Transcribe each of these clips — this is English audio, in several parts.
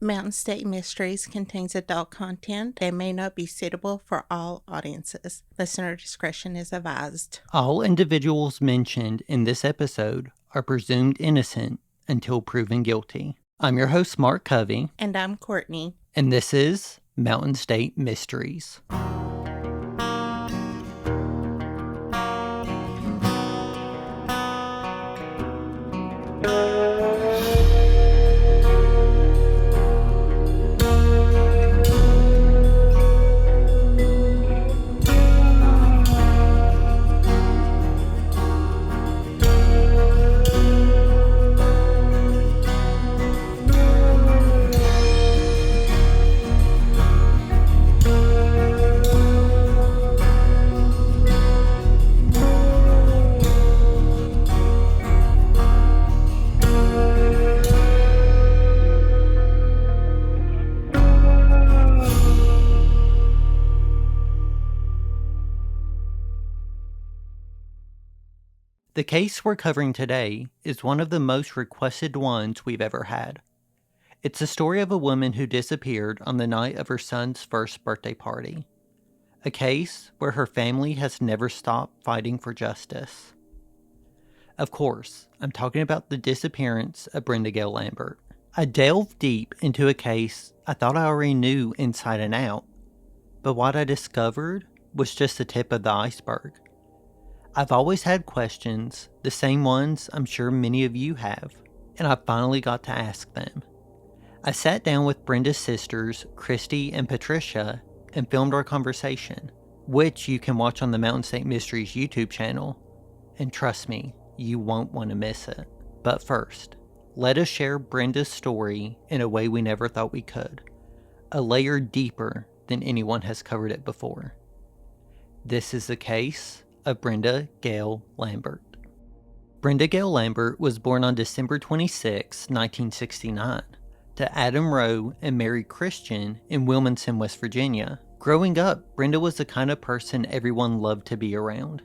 Mountain State Mysteries contains adult content that may not be suitable for all audiences. Listener discretion is advised. All individuals mentioned in this episode are presumed innocent until proven guilty. I'm your host, Mark Covey. And I'm Courtney. And this is Mountain State Mysteries. The case we're covering today is one of the most requested ones we've ever had. It's the story of a woman who disappeared on the night of her son's first birthday party. A case where her family has never stopped fighting for justice. Of course, I'm talking about the disappearance of Brenda Gail Lambert. I delved deep into a case I thought I already knew inside and out, but what I discovered was just the tip of the iceberg. I've always had questions, the same ones I'm sure many of you have, and I finally got to ask them. I sat down with Brenda's sisters, Christy and Patricia, and filmed our conversation, which you can watch on the Mountain State Mysteries YouTube channel, and trust me, you won't want to miss it. But first, let us share Brenda's story in a way we never thought we could, a layer deeper than anyone has covered it before. This is the case of Brenda Gail Lambert. Brenda Gail Lambert was born on December 26, 1969, to Adam Rowe and Mary Christian in Wilmington, West Virginia. Growing up, Brenda was the kind of person everyone loved to be around.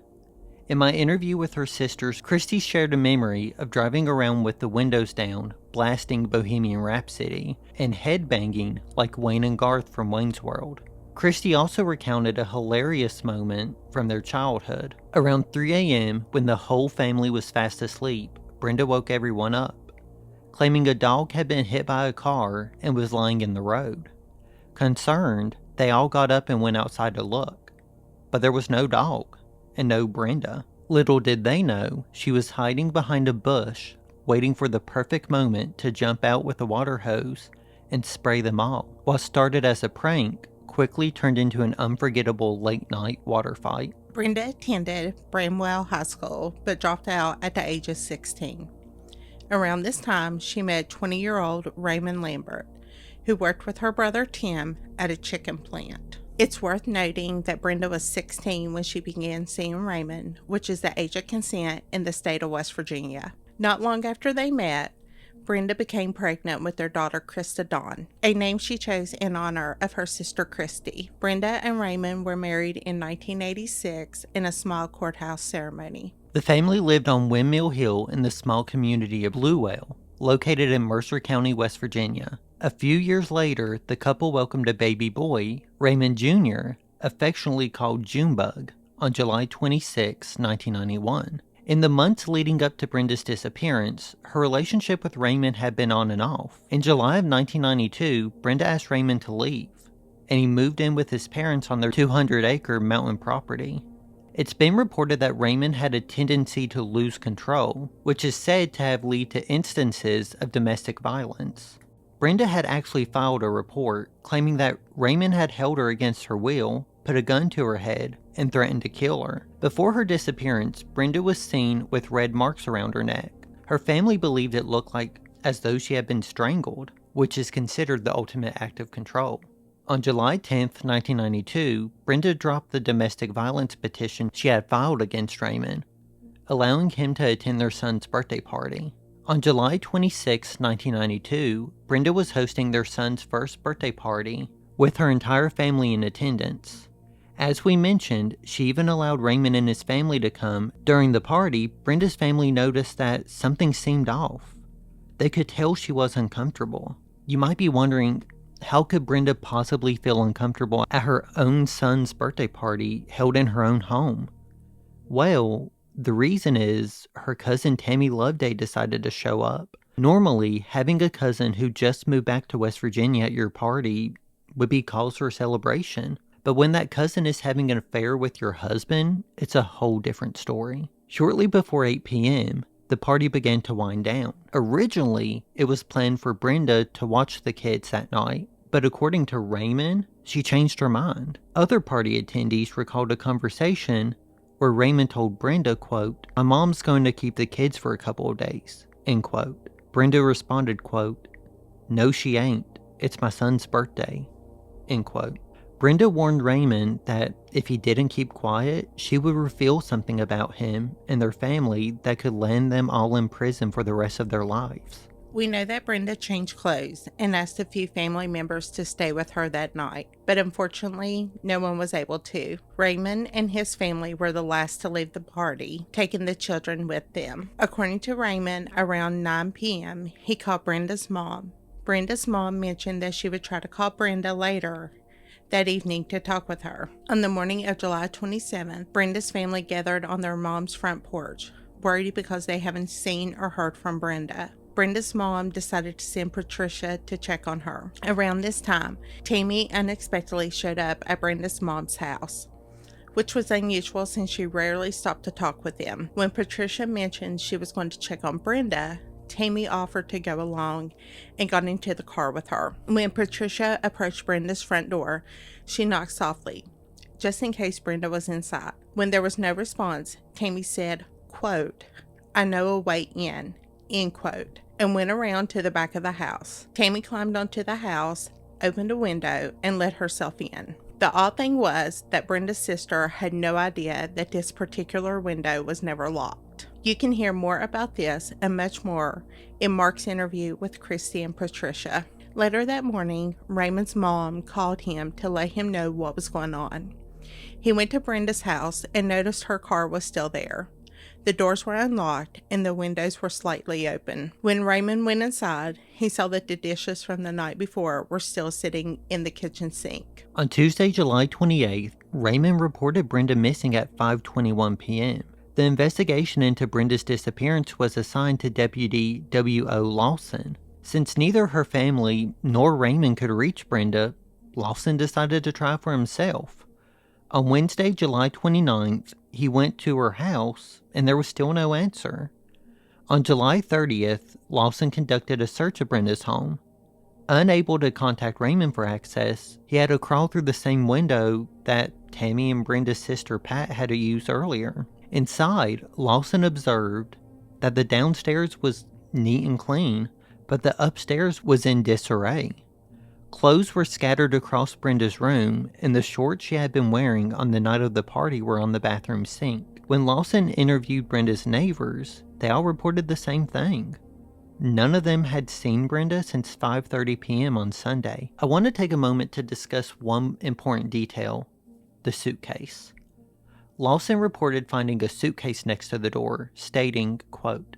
In my interview with her sisters, Christy shared a memory of driving around with the windows down, blasting Bohemian Rhapsody, and headbanging like Wayne and Garth from Wayne's World. Christy also recounted a hilarious moment from their childhood. Around 3 a.m., when the whole family was fast asleep, Brenda woke everyone up, claiming a dog had been hit by a car and was lying in the road. Concerned, they all got up and went outside to look, but there was no dog and no Brenda. Little did they know she was hiding behind a bush, waiting for the perfect moment to jump out with a water hose and spray them all. What started as a prank quickly turned into an unforgettable late-night water fight. Brenda attended Bluewell High School, but dropped out at the age of 16. Around this time, she met 20-year-old Raymond Lambert, who worked with her brother Tim at a chicken plant. It's worth noting that Brenda was 16 when she began seeing Raymond, which is the age of consent in the state of West Virginia. Not long after they met, Brenda became pregnant with their daughter Krista Dawn, a name she chose in honor of her sister Christy. Brenda and Raymond were married in 1986 in a small courthouse ceremony. The family lived on Windmill Hill in the small community of Bluewell, located in Mercer County, West Virginia. A few years later, the couple welcomed a baby boy, Raymond Jr., affectionately called Junebug, on July 26, 1991. In the months leading up to Brenda's disappearance, her relationship with Raymond had been on and off. In July of 1992, Brenda asked Raymond to leave, and he moved in with his parents on their 200-acre mountain property. It's been reported that Raymond had a tendency to lose control, which is said to have led to instances of domestic violence. Brenda had actually filed a report claiming that Raymond had held her against her will, put a gun to her head, and threatened to kill her. Before her disappearance, Brenda was seen with red marks around her neck. Her family believed it looked like as though she had been strangled, which is considered the ultimate act of control. On July 10, 1992, Brenda dropped the domestic violence petition she had filed against Raymond, allowing him to attend their son's birthday party. On July 26, 1992, Brenda was hosting their son's first birthday party with her entire family in attendance. As we mentioned, she even allowed Raymond and his family to come. During the party, Brenda's family noticed that something seemed off. They could tell she was uncomfortable. You might be wondering, how could Brenda possibly feel uncomfortable at her own son's birthday party held in her own home? Well, the reason is her cousin Tammy Loveday decided to show up. Normally, having a cousin who just moved back to West Virginia at your party would be cause for celebration. But when that cousin is having an affair with your husband, it's a whole different story. Shortly before 8 p.m., the party began to wind down. Originally, it was planned for Brenda to watch the kids that night, but according to Raymond, she changed her mind. Other party attendees recalled a conversation where Raymond told Brenda, quote, "My mom's going to keep the kids for a couple of days," end quote. Brenda responded, quote, "No, she ain't. It's my son's birthday," end quote. Brenda warned Raymond that if he didn't keep quiet, she would reveal something about him and their family that could land them all in prison for the rest of their lives. We know that Brenda changed clothes and asked a few family members to stay with her that night, but unfortunately, no one was able to. Raymond and his family were the last to leave the party, taking the children with them. According to Raymond, around 9 p.m., he called Brenda's mom. Brenda's mom mentioned that she would try to call Brenda later that evening to talk with her. On the morning of July 27th, Brenda's family gathered on their mom's front porch, worried because they haven't seen or heard from Brenda. Brenda's mom decided to send Patricia to check on her. Around this time, Tammy unexpectedly showed up at Brenda's mom's house, which was unusual since she rarely stopped to talk with them. When Patricia mentioned she was going to check on Brenda, Tammy offered to go along and got into the car with her. When Patricia approached Brenda's front door, she knocked softly, just in case Brenda was inside. When there was no response, Tammy said, quote, "I know a way in," end quote, and went around to the back of the house. Tammy climbed onto the house, opened a window, and let herself in. The odd thing was that Brenda's sister had no idea that this particular window was never locked. You can hear more about this and much more in Mark's interview with Christy and Patricia. Later that morning, Raymond's mom called him to let him know what was going on. He went to Brenda's house and noticed her car was still there. The doors were unlocked and the windows were slightly open. When Raymond went inside, he saw that the dishes from the night before were still sitting in the kitchen sink. On Tuesday, July 28th, Raymond reported Brenda missing at 5:21 p.m. The investigation into Brenda's disappearance was assigned to Deputy W.O. Lawson. Since neither her family nor Raymond could reach Brenda, Lawson decided to try for himself. On Wednesday, July 29th, he went to her house, and there was still no answer. On July 30th, Lawson conducted a search of Brenda's home. Unable to contact Raymond for access, he had to crawl through the same window that Tammy and Brenda's sister Pat had to use earlier. Inside, Lawson observed that the downstairs was neat and clean, but the upstairs was in disarray. Clothes were scattered across Brenda's room, and the shorts she had been wearing on the night of the party were on the bathroom sink. When Lawson interviewed Brenda's neighbors, they all reported the same thing. None of them had seen Brenda since 5:30 p.m. on Sunday. I want to take a moment to discuss one important detail: the suitcase. Lawson reported finding a suitcase next to the door, stating, quote,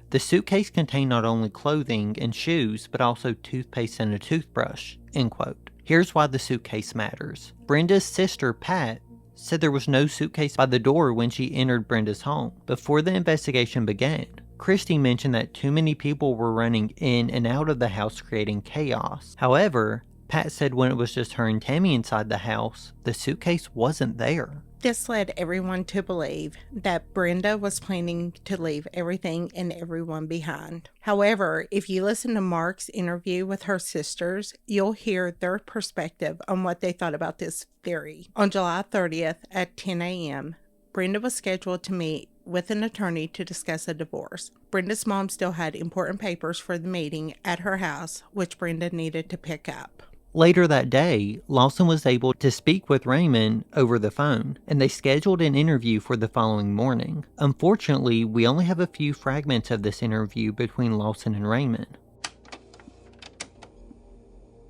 "The suitcase contained not only clothing and shoes, but also toothpaste and a toothbrush," end quote. Here's why the suitcase matters. Brenda's sister, Pat, said there was no suitcase by the door when she entered Brenda's home. Before the investigation began, Christy mentioned that too many people were running in and out of the house, creating chaos. However, Pat said when it was just her and Tammy inside the house, the suitcase wasn't there. This led everyone to believe that Brenda was planning to leave everything and everyone behind. However, if you listen to Mark's interview with her sisters, you'll hear their perspective on what they thought about this theory. On July 30th at 10 a.m., Brenda was scheduled to meet with an attorney to discuss a divorce. Brenda's mom still had important papers for the meeting at her house, which Brenda needed to pick up. Later that day, Lawson was able to speak with Raymond over the phone, and they scheduled an interview for the following morning. Unfortunately, we only have a few fragments of this interview between Lawson and Raymond.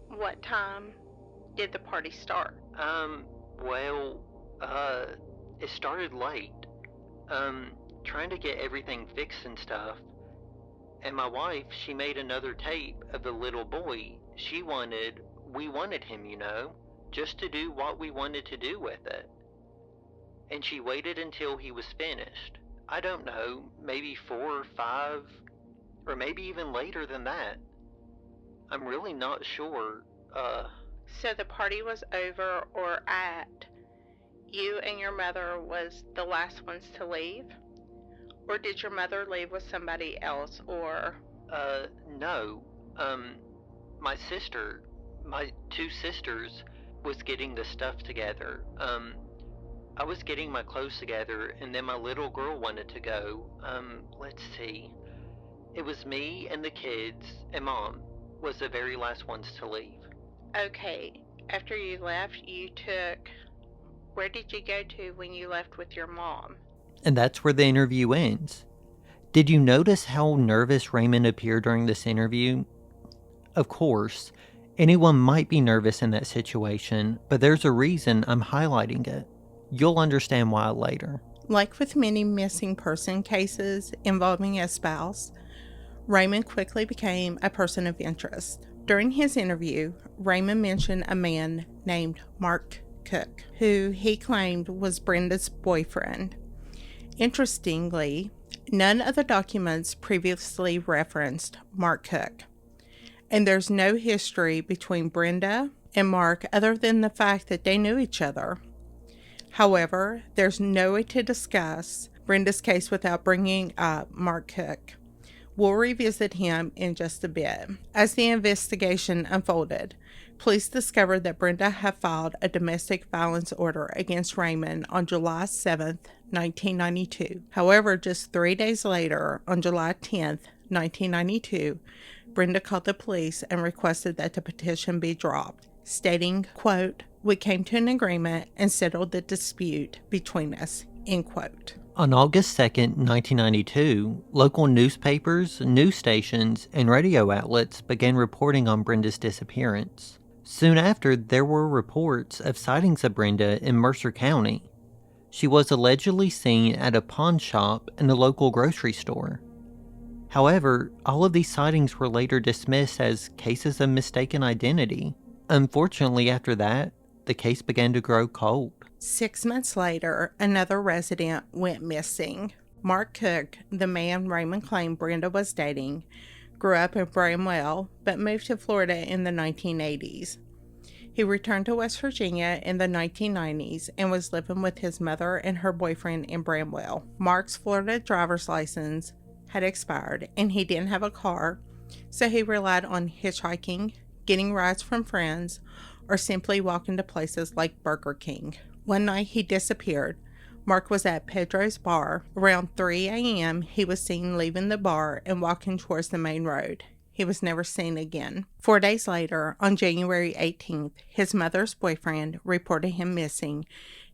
What time did the party start? It started late. Trying to get everything fixed and stuff. And my wife, she made another tape of the little boy. We wanted him, just to do what we wanted to do with it. And she waited until he was finished. I don't know, maybe 4 or 5, or maybe even later than that. I'm really not sure. So the party was over, or you and your mother was the last ones to leave? Or did your mother leave with somebody else, or? No. My 2 sisters was getting the stuff together. I was getting my clothes together, and then my little girl wanted to go. Let's see. It was me and the kids, and Mom was the very last ones to leave. Okay. After you left, where did you go to when you left with your mom? And that's where the interview ends. Did you notice how nervous Raymond appeared during this interview? Of course, anyone might be nervous in that situation, but there's a reason I'm highlighting it. You'll understand why later. Like with many missing person cases involving a spouse, Raymond quickly became a person of interest. During his interview, Raymond mentioned a man named Mark Cook, who he claimed was Brenda's boyfriend. Interestingly, none of the documents previously referenced Mark Cook, and there's no history between Brenda and Mark other than the fact that they knew each other. However, there's no way to discuss Brenda's case without bringing up Mark Cook. We'll revisit him in just a bit. As the investigation unfolded, police discovered that Brenda had filed a domestic violence order against Raymond on July 7th, 1992. However, just 3 days later, on July 10th, 1992, Brenda called the police and requested that the petition be dropped, stating, quote, "We came to an agreement and settled the dispute between us," end quote. On August 2nd, 1992, local newspapers, news stations, and radio outlets began reporting on Brenda's disappearance. Soon after, there were reports of sightings of Brenda in Mercer County. She was allegedly seen at a pawn shop and a local grocery store. However, all of these sightings were later dismissed as cases of mistaken identity. Unfortunately, after that, the case began to grow cold. 6 months later, another resident went missing. Mark Cook, the man Raymond claimed Brenda was dating, grew up in Bluewell, but moved to Florida in the 1980s. He returned to West Virginia in the 1990s and was living with his mother and her boyfriend in Bluewell. Mark's Florida driver's license had expired, and he didn't have a car, so he relied on hitchhiking, getting rides from friends, or simply walking to places like Burger King. One night he disappeared. Mark was at Pedro's bar. Around 3 a.m., he was seen leaving the bar and walking towards the main road. He was never seen again. 4 days later, on January 18th, his mother's boyfriend reported him missing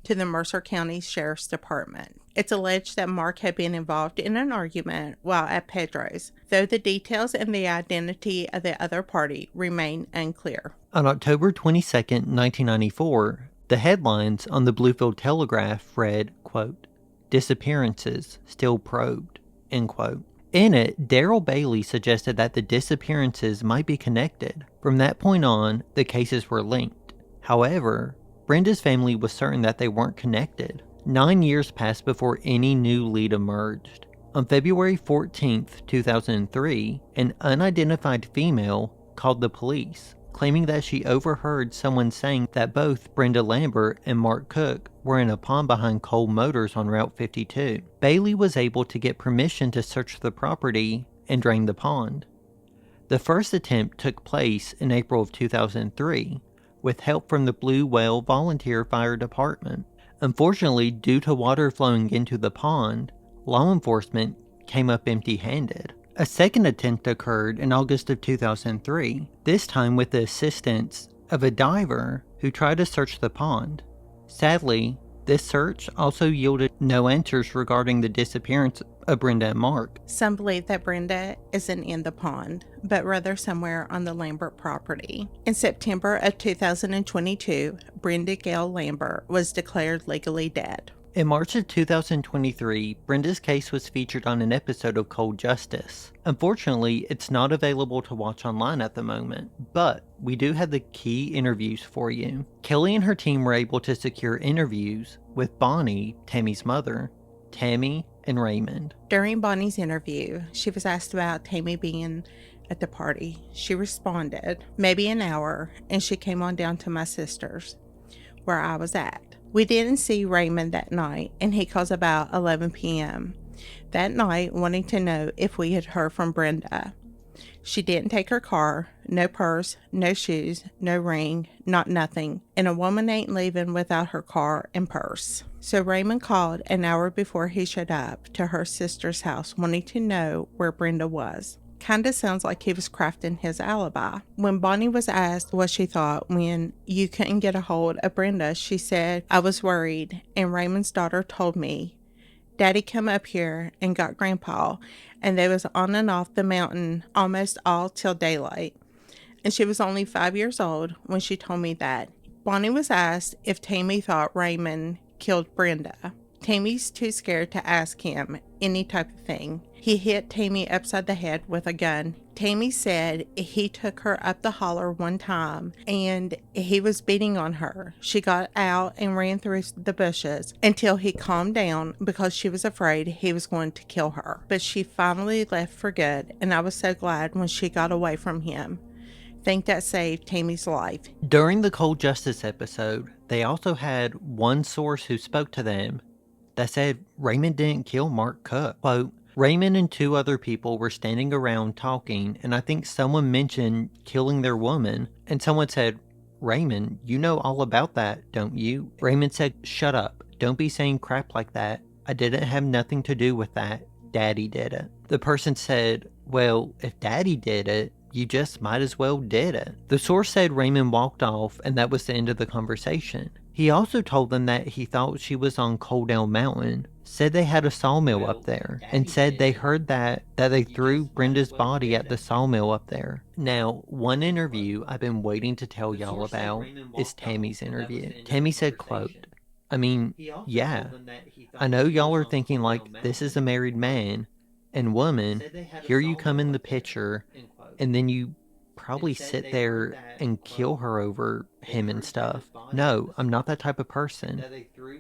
to the Mercer County Sheriff's Department. It's alleged that Mark had been involved in an argument while at Pedro's, though the details and the identity of the other party remain unclear. On October 22nd, 1994, the headlines on the Bluewell Telegraph read, quote, "Disappearances still probed," end quote. In it, Daryl Bailey suggested that the disappearances might be connected. From that point on, the cases were linked. However, Brenda's family was certain that they weren't connected. 9 years passed before any new lead emerged. On February 14th, 2003, an unidentified female called the police, claiming that she overheard someone saying that both Brenda Lambert and Mark Cook were in a pond behind Cole Motors on Route 52. Bailey was able to get permission to search the property and drain the pond. The first attempt took place in April of 2003, with help from the Bluewell Volunteer Fire Department. Unfortunately, due to water flowing into the pond, law enforcement came up empty-handed. A second attempt occurred in August of 2003, this time with the assistance of a diver who tried to search the pond. Sadly, this search also yielded no answers regarding the disappearance of Brenda and Mark. Some believe that Brenda isn't in the pond, but rather somewhere on the Lambert property. In September of 2022, Brenda Gail Lambert was declared legally dead. In March of 2023, Brenda's case was featured on an episode of Cold Justice. Unfortunately, it's not available to watch online at the moment, but we do have the key interviews for you. Kelly and her team were able to secure interviews with Bonnie, Tammy's mother, Tammy, and Raymond. During Bonnie's interview, she was asked about Tammy being at the party. She responded, "Maybe an hour, and she came on down to my sister's, where I was at. We didn't see Raymond that night, and he calls about 11 p.m. that night wanting to know if we had heard from Brenda. She didn't take her car, no purse, no shoes, no ring, not nothing, and a woman ain't leaving without her car and purse." So Raymond called an hour before he showed up to her sister's house wanting to know where Brenda was. Kinda sounds like he was crafting his alibi. When Bonnie was asked what she thought when you couldn't get a hold of Brenda, she said, "I was worried, and Raymond's daughter told me. Daddy come up here and got Grandpa, and they was on and off the mountain almost all till daylight. And she was only 5 years old when she told me that." Bonnie was asked if Tammy thought Raymond killed Brenda. Tammy's too scared to ask him any type of thing. He hit Tammy upside the head with a gun. Tammy said he took her up the holler one time and he was beating on her. She got out and ran through the bushes until he calmed down because she was afraid he was going to kill her. But she finally left for good, and I was so glad when she got away from him. Think that saved Tammy's life. During the Cold Justice episode, they also had one source who spoke to them that said Raymond didn't kill Mark Cook. Quote, "Raymond and 2 other people were standing around talking, and I think someone mentioned killing their woman, and someone said, 'Raymond, you know all about that, don't you?' Raymond said, 'Shut up. Don't be saying crap like that. I didn't have nothing to do with that. Daddy did it.' The person said, 'Well, if Daddy did it, you just might as well did it.' The source said Raymond walked off, and that was the end of the conversation. He also told them that he thought she was on Coal Down Mountain, said they had a sawmill up there, and said they heard that they threw Brenda's body at the sawmill up there." Now, one interview I've been waiting to tell y'all about is Tammy's interview. Tammy said, quote, "I mean, yeah, I know y'all are thinking like this is a married man and woman, here you come in the picture, and then you probably sit there and kill her over him and stuff. No, I'm not that type of person.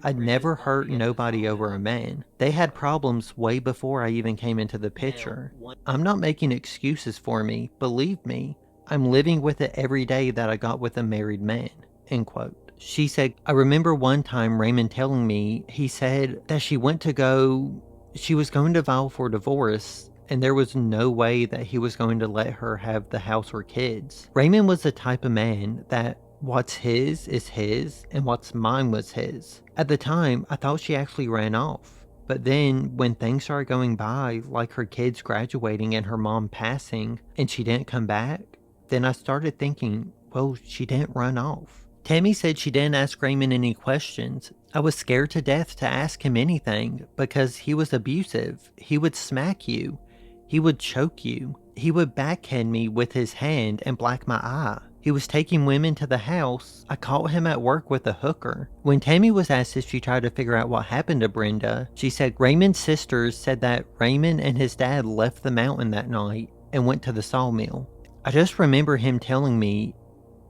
I'd never hurt nobody over a man. They had problems way before I even came into the picture. I'm not making excuses for me. Believe me, I'm living with it every day that I got with a married man." End quote. She said, "I remember one time Raymond telling me, he said that she was going to file for divorce, and there was no way that he was going to let her have the house or kids. Raymond was the type of man that what's his is his, and what's mine was his. At the time, I thought she actually ran off. But then, when things started going by, like her kids graduating and her mom passing, and she didn't come back, then I started thinking, well, she didn't run off." Tammy said she didn't ask Raymond any questions. "I was scared to death to ask him anything because he was abusive. He would smack you. He would choke you. He would backhand me with his hand and black my eye. He was taking women to the house. I caught him at work with a hooker." When Tammy was asked if she tried to figure out what happened to Brenda, she said Raymond's sisters said that Raymond and his dad left the mountain that night and went to the sawmill. "I just remember him telling me,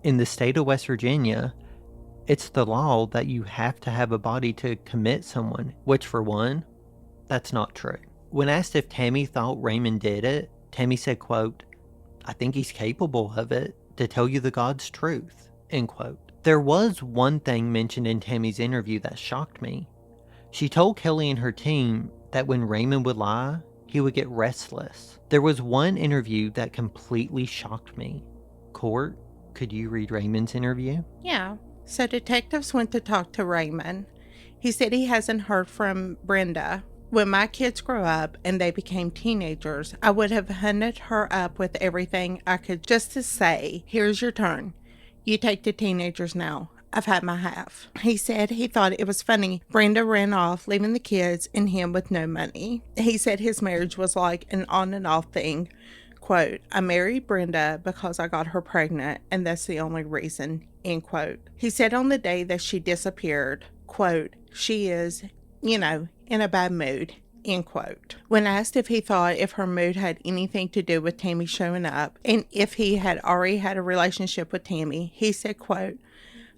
in the state of West Virginia, it's the law that you have to have a body to commit someone, which for one, that's not true." When asked if Tammy thought Raymond did it, Tammy said, quote, "I think he's capable of it, to tell you the God's truth." End quote. There was one thing mentioned in Tammy's interview that shocked me. She told Kelly and her team that when Raymond would lie, he would get restless. There was one interview that completely shocked me. Court, could you read Raymond's interview? Yeah. So detectives went to talk to Raymond. He said he hasn't heard from Brenda. "When my kids grew up and they became teenagers, I would have hunted her up with everything I could just to say, 'Here's your turn. You take the teenagers now. I've had my half.'" He said he thought it was funny Brenda ran off, leaving the kids and him with no money. He said his marriage was like an on and off thing. Quote, "I married Brenda because I got her pregnant, and that's the only reason." End quote. He said on the day that she disappeared, quote, "She is in a bad mood, end quote. When asked if he thought if her mood had anything to do with Tammy showing up, and if he had already had a relationship with Tammy, he said, quote,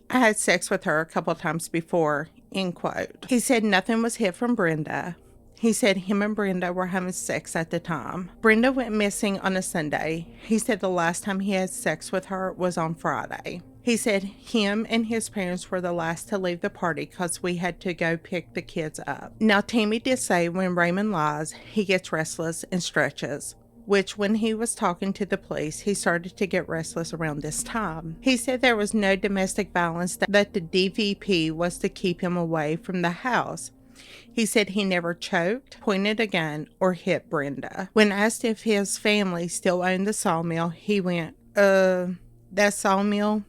I had sex with her a couple times before, end quote. He said nothing was hid from Brenda. He said him and Brenda were having sex at the time. Brenda went missing on a Sunday. He said the last time he had sex with her was on Friday. He said him and his parents were the last to leave the party because we had to go pick the kids up. Now, Tammy did say when Raymond lies, he gets restless and stretches, which when he was talking to the police, he started to get restless around this time. He said there was no domestic violence, that the DVP was to keep him away from the house. He said he never choked, pointed a gun, or hit Brenda. When asked if his family still owned the sawmill, he went, that sawmill?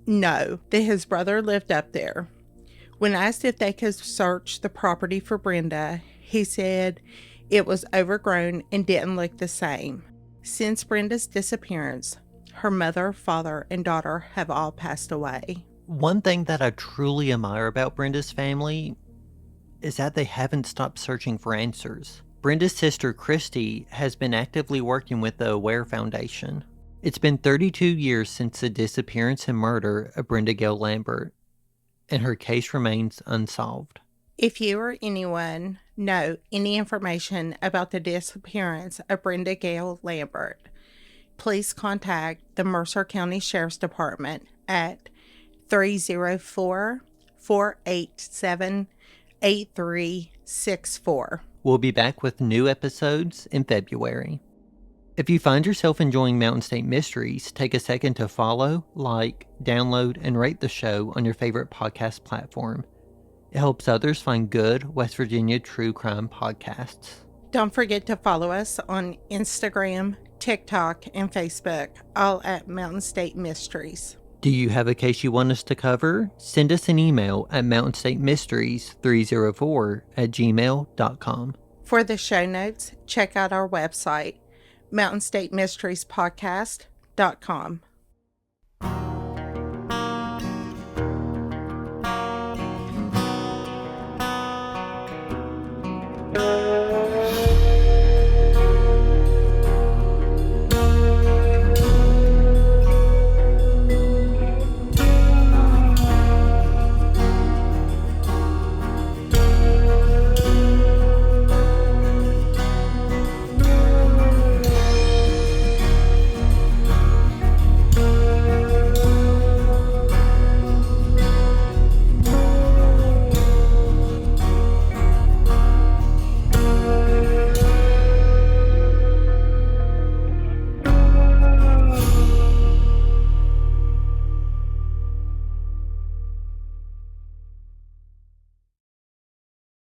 No, that his brother lived up there. When asked if they could search the property for Brenda, he said it was overgrown and didn't look the same. Since Brenda's disappearance, her mother, father, and daughter have all passed away. One thing that I truly admire about Brenda's family is that they haven't stopped searching for answers. Brenda's sister, Christy, has been actively working with the Aware Foundation. It's been 32 years since the disappearance and murder of Brenda Gail Lambert, and her case remains unsolved. If you or anyone know any information about the disappearance of Brenda Gail Lambert, please contact the Mercer County Sheriff's Department at 304-487-8364. We'll be back with new episodes in February. If you find yourself enjoying Mountain State Mysteries, take a second to follow, like, download, and rate the show on your favorite podcast platform. It helps others find good West Virginia true crime podcasts. Don't forget to follow us on Instagram, TikTok, and Facebook, all at Mountain State Mysteries. Do you have a case you want us to cover? Send us an email at mountainstatemysteries304@gmail.com. For the show notes, check out our website, mountainstatemysteriespodcast.com.